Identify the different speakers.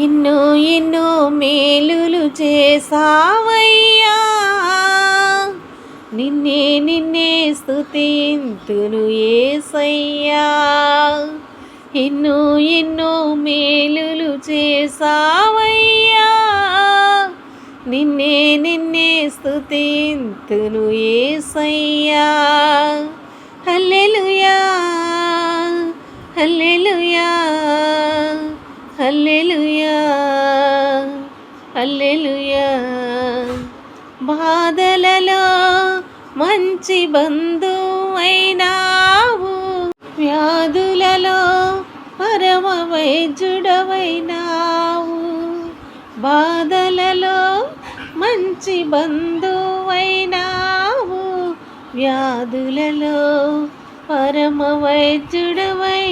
Speaker 1: ఎన్నో ఎన్నో మేలులు చేసావయ్యా, నిన్నే నిన్నే స్తుతింతును యేసయ్యా. ఎన్నో ఎన్నో మేలులు చేసావయ్యా, నిన్నే నిన్నే స్తుతింతును యేసయ్యా. హల్లెలూయా హల్లెలూయా హల్లెలూయా హల్లెలూయా. బాధలలో మంచి బంధువైనావు, వ్యాధులలో పరమ వైద్యుడవైనావు. బాధలలో మంచి బంధువైనావు, వ్యాధులలో పరమ వైద్యుడవైనావు.